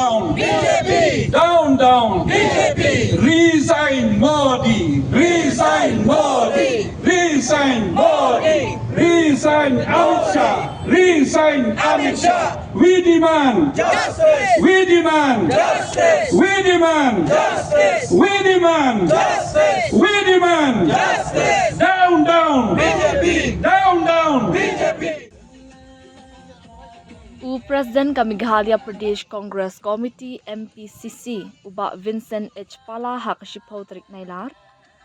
down. BJP. Down, down. BJP. Resign Modi. Resign Modi. Resign Modi. Resign Amit Shah. Resign Amit Shah. We demand Justice. We demand Justice. We demand Justice. We demand Justice. We demand Justice. Down, down. BJP. Down, down. BJP. President ka Meghalaya Pradesh Congress Committee MPCC uba Vincent H. Pala hakashipau tarik nailar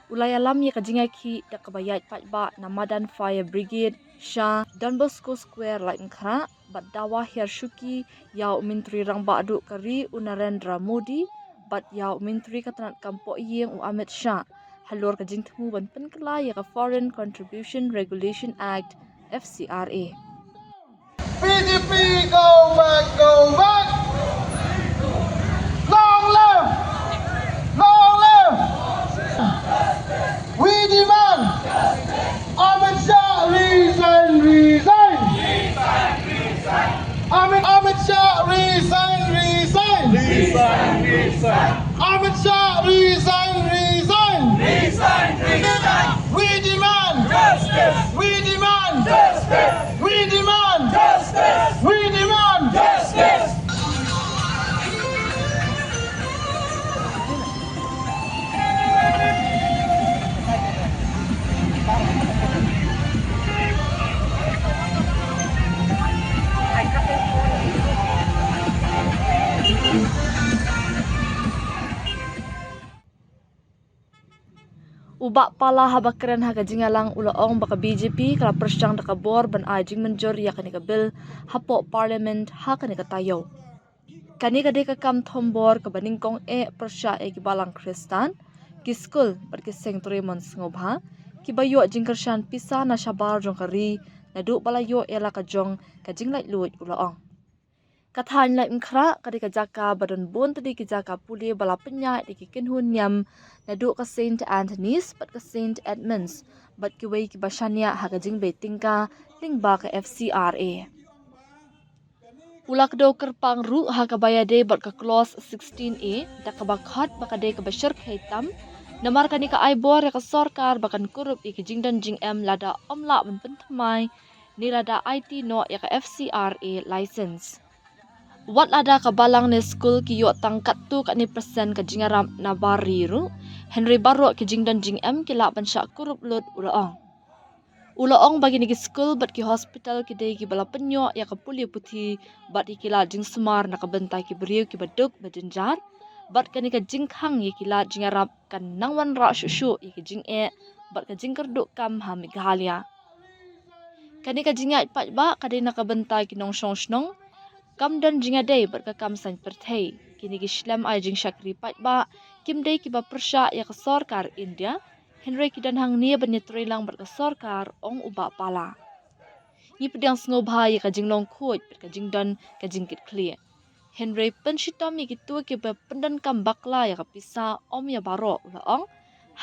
ulay alam ya kajinga ki da kabayat patba na Madan Fire Brigade Shah Don Bosco Square lain khara bat dawa Hershuki yau Menteri Rang Badu Kari Narendra Modi bat yau Menteri Katanat Kampo Yeng Amit Shah halor kajing temu ban penkala ya ka Foreign Contribution Regulation Act FCRA. PDP, go back, go back. Long live, long live. We demand Amit Shah resign, resign. Amit Shah resign, resign. Amit Shah resign, resign. We demand Justice. We demand Justice. We demand Justice. We demand Justice. Ubak pala habakren haga jingalang ulaong baka BJP kala persyang dakabor ban ajing menjor ya kanika bil hapo parliament ha kanika tayo. Kanika de kam thombor ka baningkong persya gibalang Kristan kiskul berkiseng turimon ngobha kibayo jingkersyan pisa na syabar jong kari nadu balayo ela kajong kajinglai luit ulaong. Kathan lai mkra kadika jaka badan bon tadi ki jaka puli bala penya di kinhun nyam nadu ka St. Anthony's bat ka St. Edmunds bat ki wei ki basanya hagajing betingka lingba ka FCRA. Ulak do kerpang ru hagabaya de bat ka clause 16A da ka bakhat bakade ka bashar khaitam namar kani ka aibor ya ka sarkar bakan kurup ikijing dan jing lada omla ban pentmai ni lada IT no ya ka FCRA license. Wat ada kabalang ni school ki yo tangkat tu kat ni persen ka jingaram na bariru Henry Barro ki jingdan jing kila ban syak kurup lut ulaong. Ulaong bagi ni school bat ki hospital ki dei ki bala penyo ya ka puli puthi bat ikila jing semar na ka bentai ki beriu ki baduk bajenjar bat kani ka jingkhang ya kila jingarap kan nangwan ra shushu ya ki jing bat ka jingkerduk kam ha Meghalaya. Kani ka jingat pat ba kadai na ka bentai ki nong shong shnong kam dan jingadei berkakam san perthei kini ki Islam ai jing syakri pat ba kim dei ki ba persya ya ka sarkar India Henry ki dan hang ni banyetri lang berka sarkar ong uba pala ni pedang ngobha ya ka jinglong khoj berka jingdan ka jingkit clear Henry penshitam ki tu ki ba pendan kam bakla ya ka pisa om ya baro ulaong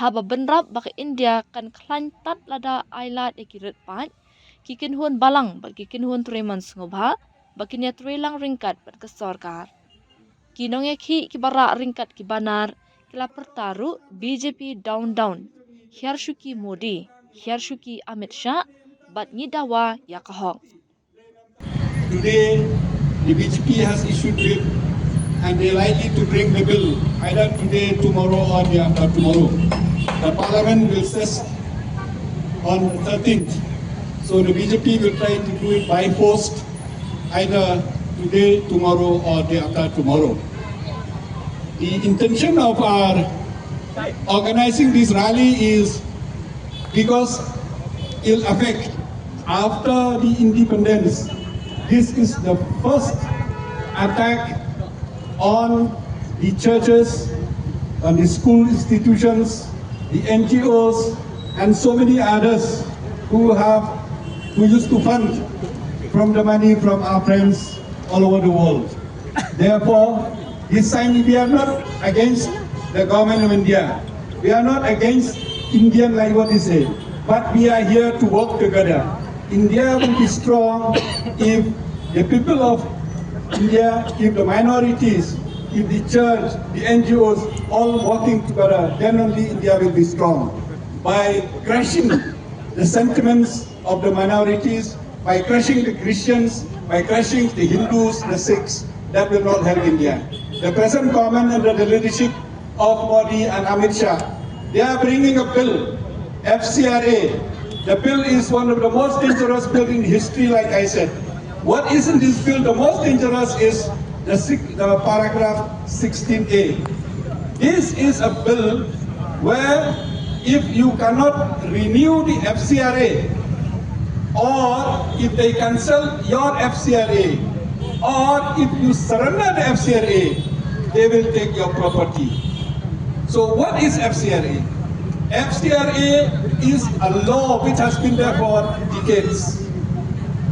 haba benrap baka India kan klantat lada ailat ikirat pat kikin huan balang ber kikin huan treman ngobha bakinya lang ringkat bat ke sarkar. Kinong ya ki bara ringkat ki banar kila pertaru BJP down down. Hershuki Modi, Hershuki Amit Shah bat nyidawa ya kahong. Today, the BJP has issued bill and they are likely to bring the bill either today, tomorrow or the after tomorrow. The parliament will session on 13th. So the BJP will try to do it by post either today, tomorrow or day after tomorrow. The intention of our organizing this rally is because it will affect after the independence. This is the first attack on the churches, on the school institutions, the NGOs, and so many others who used to fund from the money from our friends all over the world. Therefore, this time we are not against the government of India. We are not against Indian like what they say. But we are here to work together. India will be strong if the people of India, if the minorities if the church, the NGOs, all working together, then only India will be strong. By crushing the sentiments of the minorities, by crushing the Christians, by crushing the Hindus, the Sikhs, that will not help India. The present government under the leadership of Modi and Amit Shah, they are bringing a bill, FCRA. The bill is one of the most dangerous bills in history, like I said. What is in this bill the most dangerous is the paragraph 16A. This is a bill where if you cannot renew the FCRA, or if they cancel your FCRA, or if you surrender the FCRA, they will take your property. So what is FCRA? FCRA is a law which has been there for decades.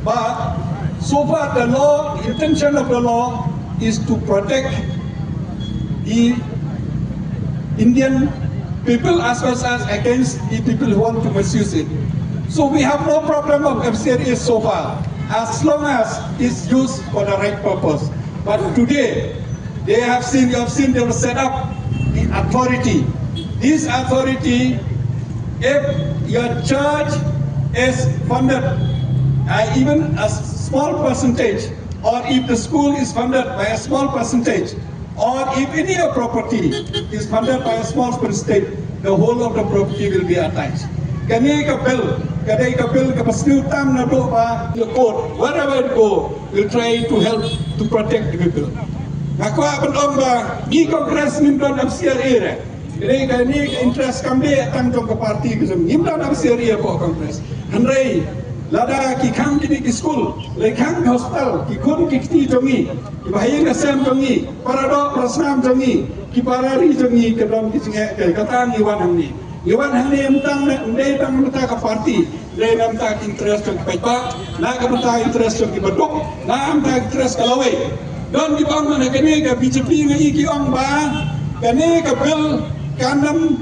But so far the law, the intention of the law is to protect the Indian people as well as against the people who want to misuse it. So we have no problem of FCRA so far, as long as it's used for the right purpose. But today, you have seen they will set up the authority. This authority, if your church is funded even a small percentage, or if the school is funded by a small percentage, or if any of property is funded by a small percentage, the whole of the property will be attached. Kani ka bill ka pasniu tam na do pa the court, wherever it go, will try to help to protect the people. Aku akan omba ni Kongres nimdan FCRA re. Kani interest kami tang jong ke parti ke sem nimdan FCRA po Kongres. Handai lada ki khang kini ki school, le khang hospital ki khun ki ti jongi, ki bahaya ka sem jongi, parado prasnam jongi, ki parari jongi ke dom ki singe ke katang iwan hamni. Iwan hamni emtang ndai tang mata ka parti, le nam ta interest jong ke pa, na ka mata interest jong ki baduk, na am ta interest kalawai. Don di bang mana kene ka BJP ngai ki ong ba kene ka bill kanam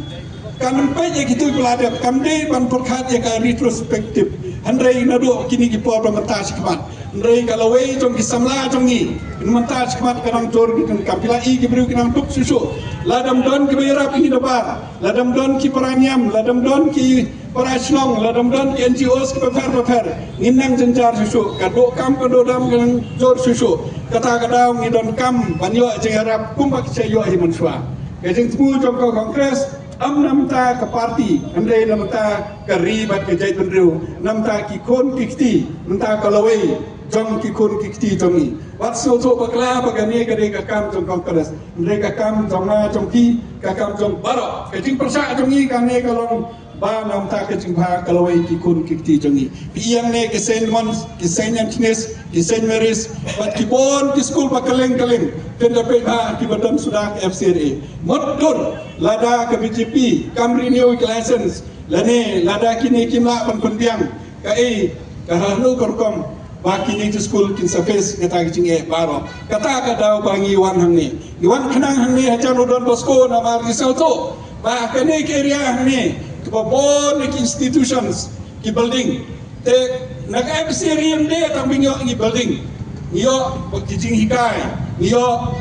pe gitu pelada kamde ban perkhat ya ka retrospective handai nado kini ki por pemata sikmat handai kalawai jong ki samla jong ni pemata sikmat kanang jor ki kapila I ki bru kanang tuk susu ladam don ki bayara pingi dabar ladam don ki paranyam ladam don ki parasnong ladam don ki NGOs ki paper ninang jenjar susu kado kam kado dam kanang jor susu kata kadau ngidon kam banyo jengarap kumpak sayo himan swa kajeng temu jong ko Kongres am namta ka parti andai namta ka ribat ke jai benriu namta ki kon kikti namta ka lawai jong ki kon kikti jongi wat so bakla bagani ka de ka kam jong Kongres andai ka kam jong na jong ki ka kam jong baro kajeng persa jongi ka ne ka long ba namta ka jing bha ka lawai ki kon kikti jongi piang ne ke sen mon ki sen antines ki sen meris wat ki bon ki school ba kaleng tenda pe ba ki badam sudah FCRA modun lada ke BJP kam renew license lane lada kini kimla pendiang ka ka hanu korkom ba kini to school kin surface kata kicing baro kata ka daw bangi wan hangni iwan khnang hangni hajan udon bosko na mar risau to ba kani ke area hangni ke bon ki institutions ki building te nak FCRA de tambinyo ni building iyo kicing hikai iyo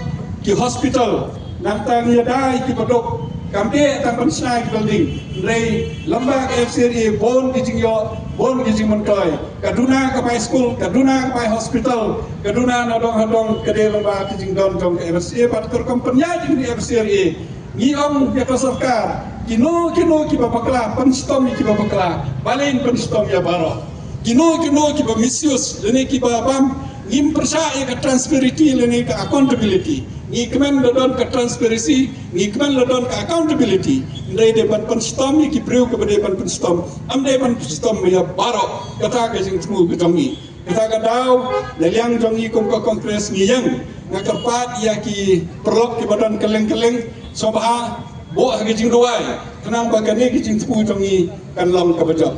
ki hospital nantang ya dai ki podok kamde tang pensnai ki building rei lamba FCRA bon kicing mentoy kaduna ka pai school kaduna ka pai hospital kaduna nadong kede lamba kicing don jong FCRA pat kur kompenya jing di FCRA ni om ya sarkar kino ki babakla penstom ki babakla balen penstom ya baro kino ki ba misuse lene ki babam ngim percaya ke transparency lene ke accountability ni kemen ladon ke transparency ni kemen ladon ke accountability ndai de ban penstom ki preu ke bade ban penstom am de ban penstom ya baro kata ke sing temu ke jongi kata ka daw leliang jongi kom ko Kongres ni yang ngakarpat ya ki perlok ki badan keleng sobha bo ke jing doai kenang bagane ki jing temu jongi kan lam ka bejo